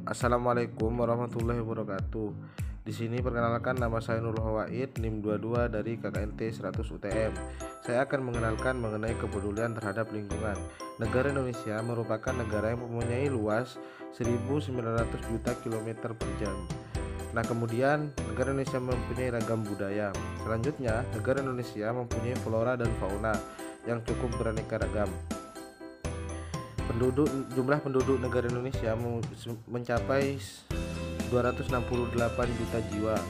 Assalamualaikum warahmatullahi wabarakatuh. Di sini perkenalkan, nama saya Nurul Hawaid, NIM 22 dari KKNT 100 UTM. Saya akan mengenalkan mengenai kepedulian terhadap lingkungan. Negara Indonesia merupakan negara yang mempunyai luas 1.900 juta kilometer per jam. Nah, kemudian negara Indonesia mempunyai ragam budaya. Selanjutnya, negara Indonesia mempunyai flora dan fauna yang cukup beraneka ragam. Jumlah penduduk negara Indonesia mencapai 268 juta jiwa.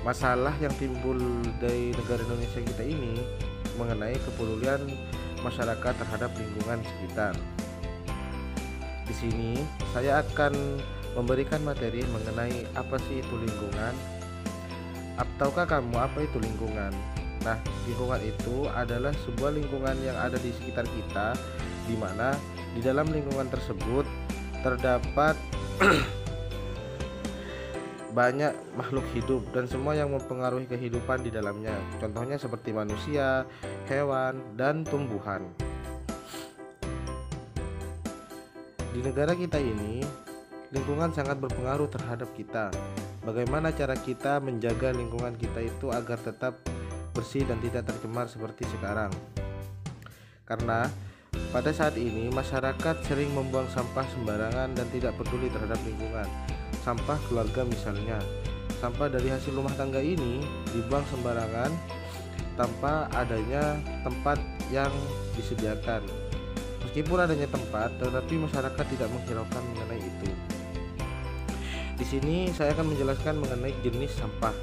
Masalah yang timbul dari negara Indonesia kita ini mengenai kepedulian masyarakat terhadap lingkungan sekitar. Di sini saya akan memberikan materi mengenai apa sih itu lingkungan. Tahukah kamu apa itu lingkungan? Nah, lingkungan itu adalah sebuah lingkungan yang ada di sekitar kita, di mana di dalam lingkungan tersebut terdapat banyak makhluk hidup dan semua yang mempengaruhi kehidupan di dalamnya. Contohnya seperti manusia, hewan, dan tumbuhan. Di negara kita ini, lingkungan sangat berpengaruh terhadap kita. Bagaimana cara kita menjaga lingkungan kita itu agar tetap bersih dan tidak tercemar seperti sekarang? Karena pada saat ini masyarakat sering membuang sampah sembarangan dan tidak peduli terhadap lingkungan. Sampah keluarga misalnya, sampah dari hasil rumah tangga ini dibuang sembarangan tanpa adanya tempat yang disediakan. Meskipun adanya tempat, tetapi masyarakat tidak menghiraukan mengenai itu. Di sini saya akan menjelaskan mengenai jenis sampah.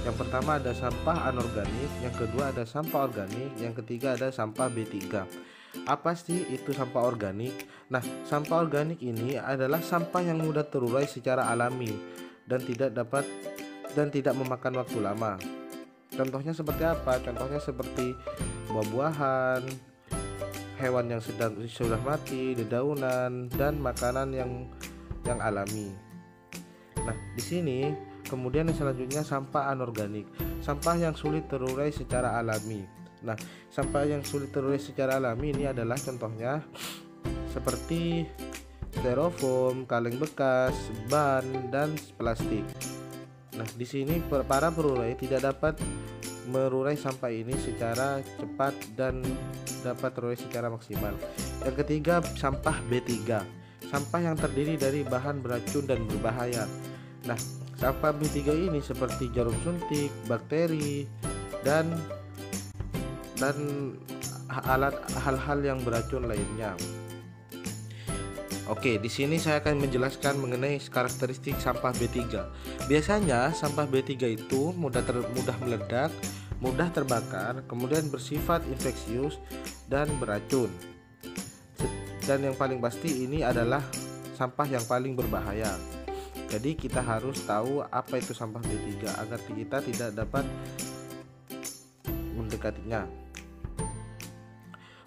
Yang pertama ada sampah anorganik, yang kedua ada sampah organik, yang ketiga ada sampah B3. Apa sih itu sampah organik? Nah, sampah organik ini adalah sampah yang mudah terurai secara alami dan tidak memakan waktu lama. Contohnya seperti apa? Contohnya seperti buah-buahan, hewan yang sudah mati, dedaunan, dan makanan yang alami. Nah, di sini kemudian yang selanjutnya sampah anorganik, sampah yang sulit terurai secara alami. Nah, sampah yang sulit terurai secara alami ini adalah contohnya seperti styrofoam, kaleng bekas, ban, dan plastik. Nah, di sini para perurai tidak dapat merurai sampah ini secara cepat dan dapat terurai secara maksimal. Yang ketiga, sampah B3, sampah yang terdiri dari bahan beracun dan berbahaya. Nah, sampah B3 ini seperti jarum suntik, bakteri, dan hal-hal yang beracun lainnya. Oke, di sini saya akan menjelaskan mengenai karakteristik sampah B3. Biasanya sampah B3 itu mudah meledak, mudah terbakar, kemudian bersifat infeksius dan beracun. Dan yang paling pasti ini adalah sampah yang paling berbahaya. Jadi kita harus tahu apa itu sampah B3 agar kita tidak dapat mendekatinya.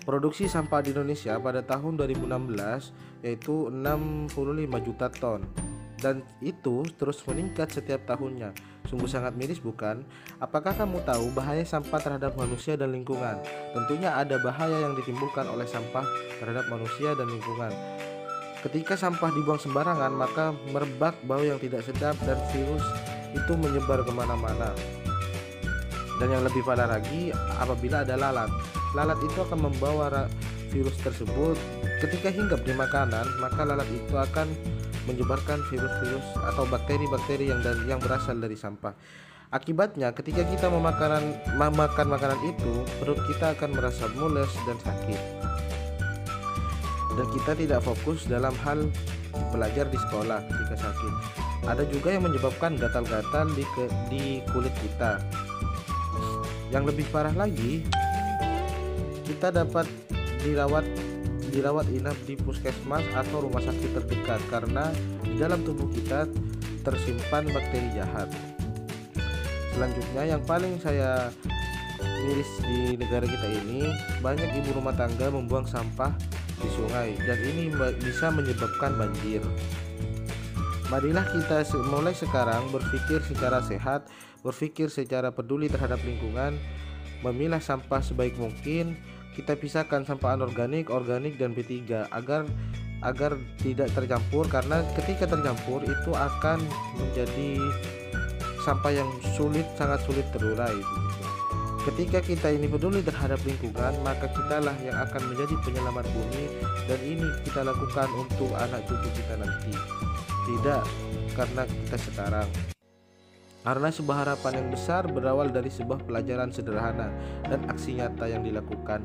Produksi sampah di Indonesia pada tahun 2016 yaitu 65 juta ton, dan itu terus meningkat setiap tahunnya. Sungguh sangat miris, bukan? Apakah kamu tahu bahaya sampah terhadap manusia dan lingkungan? Tentunya ada bahaya yang ditimbulkan oleh sampah terhadap manusia dan lingkungan. Ketika sampah dibuang sembarangan, maka merebak bau yang tidak sedap dan virus itu menyebar kemana-mana. Dan yang lebih parah lagi, apabila ada lalat itu akan membawa virus tersebut. Ketika hinggap di makanan, maka lalat itu akan menyebarkan virus-virus atau bakteri-bakteri yang berasal dari sampah. Akibatnya, ketika kita memakan makanan itu, perut kita akan merasa mules dan sakit, dan kita tidak fokus dalam hal belajar di sekolah ketika sakit. Ada juga yang menyebabkan gatal-gatal di kulit kita. Yang lebih parah lagi, kita dapat dirawat inap di puskesmas atau rumah sakit terdekat karena di dalam tubuh kita tersimpan bakteri jahat. Selanjutnya, yang paling saya miris di negara kita ini, banyak ibu rumah tangga membuang sampah di sungai, dan ini bisa menyebabkan banjir. Marilah kita mulai sekarang berpikir secara sehat, berpikir secara peduli terhadap lingkungan, memilah sampah sebaik mungkin. Kita pisahkan sampah anorganik, organik, dan B3 agar agar tidak tercampur, karena ketika tercampur itu akan menjadi sampah yang sangat sulit terurai begitu. Ketika kita ini peduli terhadap lingkungan, maka kitalah yang akan menjadi penyelamat bumi, dan ini kita lakukan untuk anak cucu kita nanti, tidak karena kita sekarang. Karena sebuah harapan yang besar berawal dari sebuah pelajaran sederhana dan aksi nyata yang dilakukan.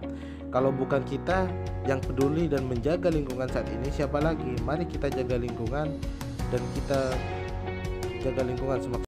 Kalau bukan kita yang peduli dan menjaga lingkungan saat ini, siapa lagi? Mari kita jaga lingkungan, dan kita jaga lingkungan semaksimal